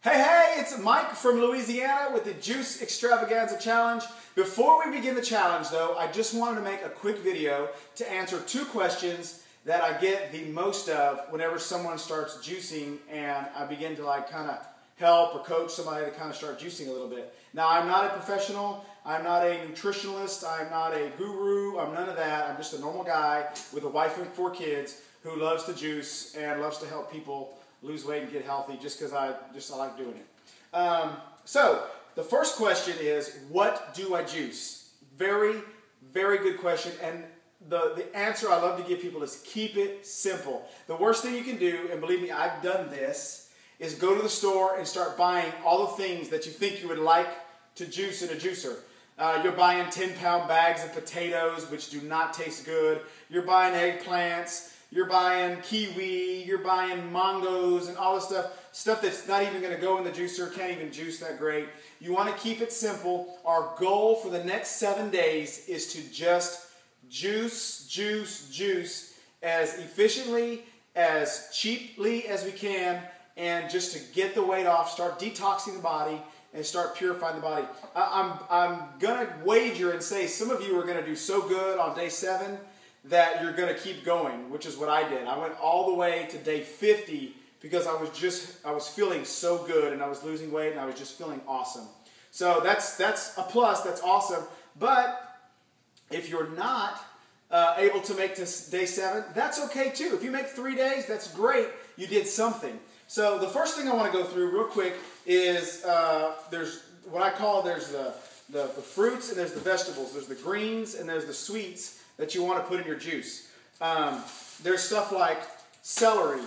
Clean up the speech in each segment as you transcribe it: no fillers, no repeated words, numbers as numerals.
Hey, it's Mike from Louisiana with the Juice Extravaganza Challenge. Before we begin the challenge though, I just wanted to make a quick video to answer two questions that I get the most of whenever someone starts juicing and I begin to kind of help or coach somebody to kind of start juicing a little bit. Now, I'm not a professional, I'm not a nutritionalist, I'm not a guru, I'm none of that. I'm just a normal guy with a wife and 4 kids who loves to juice and loves to help people lose weight and get healthy just because I like doing it. So the first question is, what do I juice? Very, very good question. And the answer I love to give people is keep it simple. The worst thing you can do, and believe me, I've done this, is go to the store and start buying all the things that you think you would like to juice in a juicer. You're buying 10-pound bags of potatoes, which do not taste good. You're buying eggplants. You're buying kiwi, you're buying mangoes and all this stuff that's not even going to go in the juicer, can't even juice that great. You want to keep it simple. Our goal for the next 7 days is to just juice as efficiently, as cheaply as we can, and just to get the weight off, start detoxing the body, and start purifying the body. I'm going to wager and say some of you are going to do so good on day 7 that you're going to keep going, which is what I did. I went all the way to day 50 because I was feeling so good and I was losing weight and I was just feeling awesome. So that's a plus, that's awesome. But if you're not able to make to day 7, that's okay too. If you make 3 days, that's great. You did something. So the first thing I want to go through real quick is there's what I call there's the fruits and there's the vegetables. There's the greens and there's the sweets that you want to put in your juice. There's stuff like celery,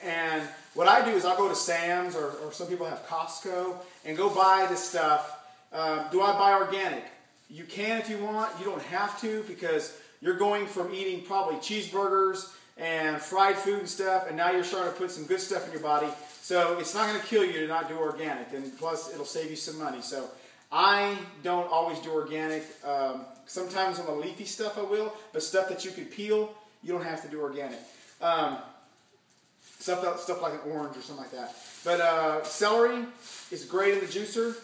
and what I do is I'll go to Sam's or some people have Costco and go buy this stuff. Do I buy organic? You can if you want. You don't have to, because you're going from eating probably cheeseburgers and fried food and stuff, and now you're starting to put some good stuff in your body. So it's not going to kill you to not do organic, and plus it'll save you some money. So I don't always do organic. Sometimes on the leafy stuff I will, but stuff that you could peel, you don't have to do organic. Stuff like an orange or something like that. But celery is great in the juicer.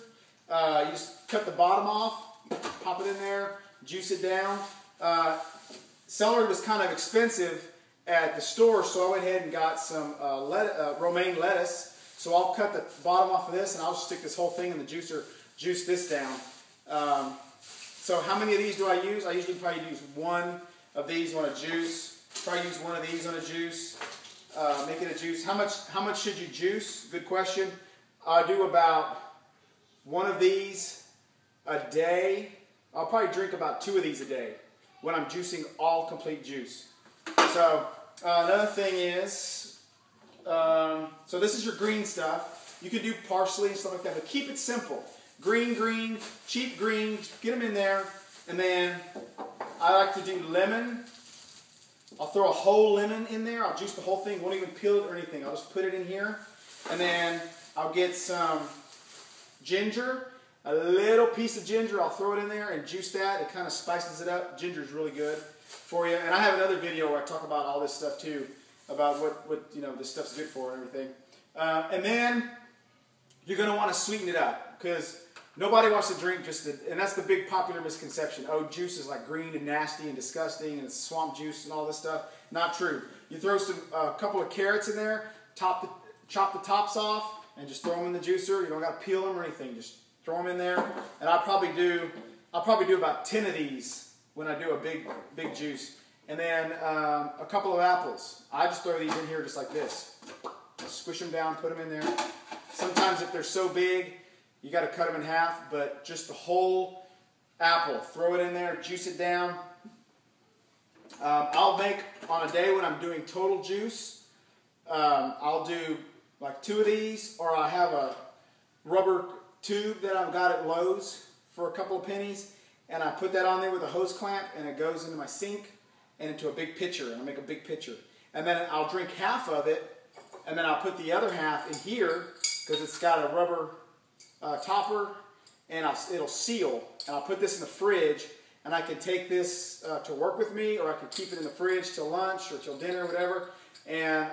You just cut the bottom off, pop it in there, juice it down. Celery was kind of expensive at the store, so I went ahead and got some romaine lettuce. So I'll cut the bottom off of this, and I'll just stick this whole thing in the juicer, juice this down. So how many of these do I use? I usually probably use 1 of these on a juice. Probably use 1 of these on a juice. Make it a juice. How much should you juice? Good question. I do about 1 of these a day. I'll probably drink about 2 of these a day when I'm juicing all complete juice. So another thing is, so this is your green stuff. You can do parsley and stuff like that, but keep it simple. Green, cheap green, get them in there. And then I like to do lemon. I'll throw a whole lemon in there. I'll juice the whole thing, won't even peel it or anything. I'll just put it in here. And then I'll get some ginger, a little piece of ginger. I'll throw it in there and juice that. It kind of spices it up. Ginger is really good for you. And I have another video where I talk about all this stuff too, about what this stuff's good for and everything. And then you're going to want to sweeten it up, because nobody wants to drink and that's the big popular misconception. Oh, juice is like green and nasty and disgusting and it's swamp juice and all this stuff. Not true. You throw a couple of carrots in there, chop the tops off, and just throw them in the juicer. You don't got to peel them or anything. Just throw them in there. And I'll probably do about 10 of these when I do a big juice. And then a couple of apples. I just throw these in here just like this. Squish them down, put them in there. Sometimes if they're so big, you got to cut them in half, but just the whole apple, throw it in there, juice it down. I'll make, on a day when I'm doing total juice, I'll do like 2 of these, or I have a rubber tube that I've got at Lowe's for a couple of pennies, and I put that on there with a hose clamp, and it goes into my sink and into a big pitcher, and I make a big pitcher. And then I'll drink half of it, and then I'll put the other half in here, because it's got a rubber topper, and it'll seal. And I'll put this in the fridge, and I can take this to work with me, or I can keep it in the fridge till lunch or till dinner or whatever. And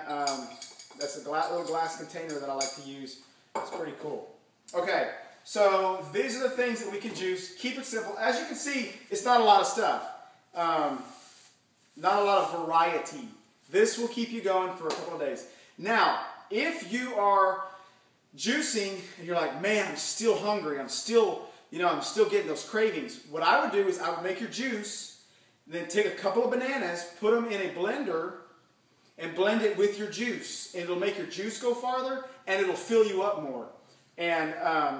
that's a little glass container that I like to use. It's pretty pretty cool. Okay, so these are the things that we can juice. Keep it simple. As you can see, it's not a lot of stuff. Not a lot of variety. This will keep you going for a couple of days. Now, if you are juicing and you're like, man, I'm still hungry, I'm still getting those cravings. What I would do is I would make your juice, then take a couple of bananas, put them in a blender, and blend it with your juice. And it'll make your juice go farther, and it'll fill you up more. And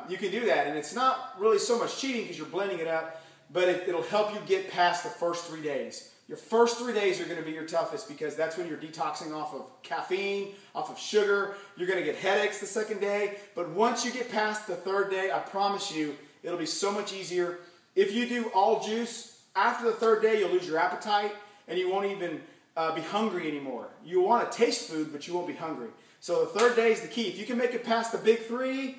you can do that. And it's not really so much cheating because you're blending it up, but it'll help you get past the first 3 days. Your first 3 days are going to be your toughest because that's when you're detoxing off of caffeine, off of sugar. You're going to get headaches the second day. But once you get past the third day, I promise you, it'll be so much easier. If you do all juice, after the third day, you'll lose your appetite and you won't even be hungry anymore. You want to taste food, but you won't be hungry. So the third day is the key. If you can make it past the big 3,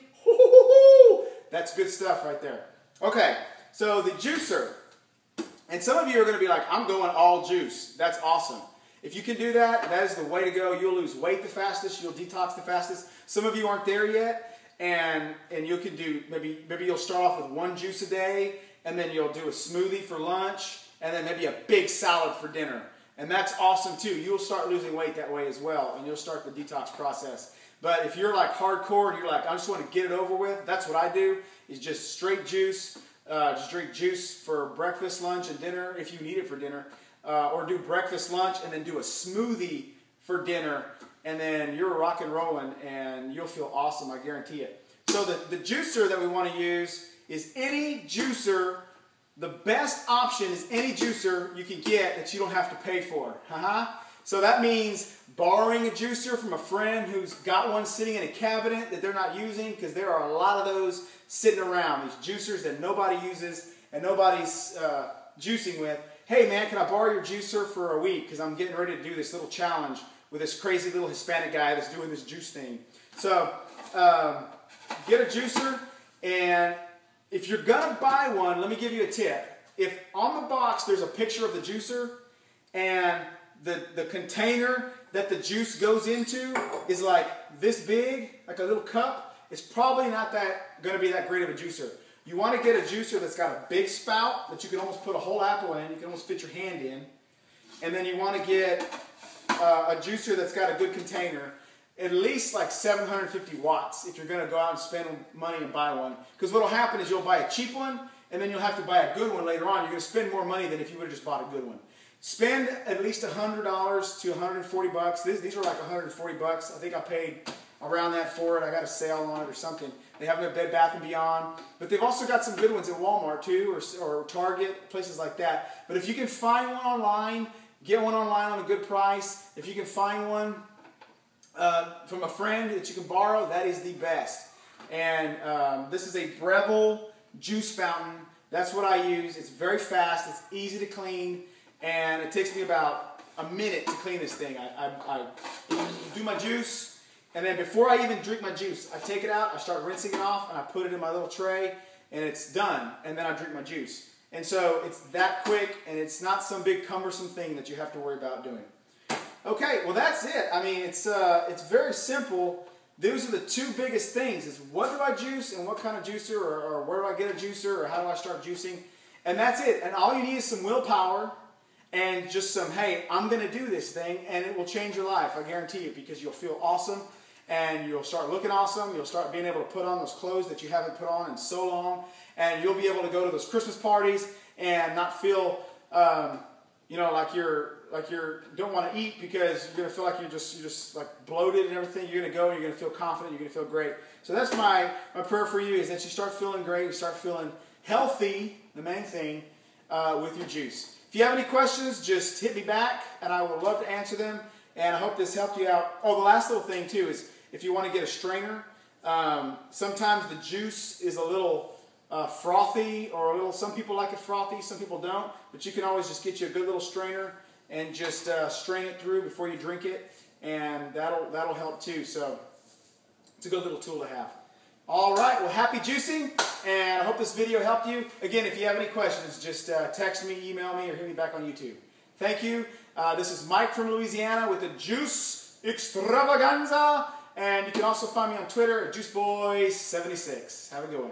that's good stuff right there. Okay, so the juicer. And some of you are going to be like, I'm going all juice. That's awesome. If you can do that, that is the way to go. You'll lose weight the fastest. You'll detox the fastest. Some of you aren't there yet, and you can do, maybe you'll start off with 1 juice a day, and then you'll do a smoothie for lunch, and then maybe a big salad for dinner. And that's awesome too. You'll start losing weight that way as well, and you'll start the detox process. But if you're like hardcore and you're like, I just want to get it over with, that's what I do, is just straight juice. Just drink juice for breakfast, lunch, and dinner if you need it for dinner. Or do breakfast, lunch, and then do a smoothie for dinner. And then you're rock and rolling, and you'll feel awesome, I guarantee it. So the juicer that we want to use is any juicer. The best option is any juicer you can get that you don't have to pay for. So that means borrowing a juicer from a friend who's got one sitting in a cabinet that they're not using, because there are a lot of those sitting around, these juicers that nobody uses and nobody's juicing with. Hey man, can I borrow your juicer for a week because I'm getting ready to do this little challenge with this crazy little Hispanic guy that's doing this juice thing. So get a juicer, and if you're going to buy one, let me give you a tip. If on the box there's a picture of the juicer and the container that the juice goes into is like this big, like a little cup, it's probably not going to be that great of a juicer. You want to get a juicer that's got a big spout that you can almost put a whole apple in. You can almost fit your hand in. And then you want to get a juicer that's got a good container, at least like 750 watts if you're going to go out and spend money and buy one. Because what will happen is you'll buy a cheap one, and then you'll have to buy a good one later on. You're going to spend more money than if you would have just bought a good one. Spend at least $100 to $140. These were like $140. I think I paid around that for it. I got a sale on it or something. They have them at Bed Bath & Beyond. But they've also got some good ones at Walmart too, or Target, places like that. But if you can find one online, get one online on a good price. If you can find one from a friend that you can borrow, that is the best. And this is a Breville juice fountain. That's what I use. It's very fast. It's easy to clean. And it takes me about a minute to clean this thing. I do my juice, and then before I even drink my juice, I take it out, I start rinsing it off, and I put it in my little tray, and it's done. And then I drink my juice. And so it's that quick, and it's not some big cumbersome thing that you have to worry about doing. Okay, well that's it. I mean, it's very simple. Those are the 2 biggest things, is what do I juice and what kind of juicer, or where do I get a juicer, or how do I start juicing. And that's it. And all you need is some willpower and just some, hey, I'm going to do this thing, and it will change your life, I guarantee you, because you'll feel awesome, and you'll start looking awesome. You'll start being able to put on those clothes that you haven't put on in so long, and you'll be able to go to those Christmas parties and not feel, like you don't want to eat, because you're going to feel like you're just like bloated and everything. You're going to go and you're going to feel confident. You're going to feel great. So that's my prayer for you, is that you start feeling great. You start feeling healthy, the main thing, with your juice. If you have any questions, just hit me back, and I would love to answer them. And I hope this helped you out. Oh, the last little thing too is, if you want to get a strainer, sometimes the juice is a little frothy, or a little. Some people like it frothy, some people don't. But you can always just get you a good little strainer and just strain it through before you drink it, and that'll help too. So it's a good little tool to have. All right, well, happy juicing, and I hope this video helped you. Again, if you have any questions, just text me, email me, or hit me back on YouTube. Thank you. This is Mike from Louisiana with the Juice Extravaganza, And you can also find me on Twitter at JuiceBoy76. Have a good one.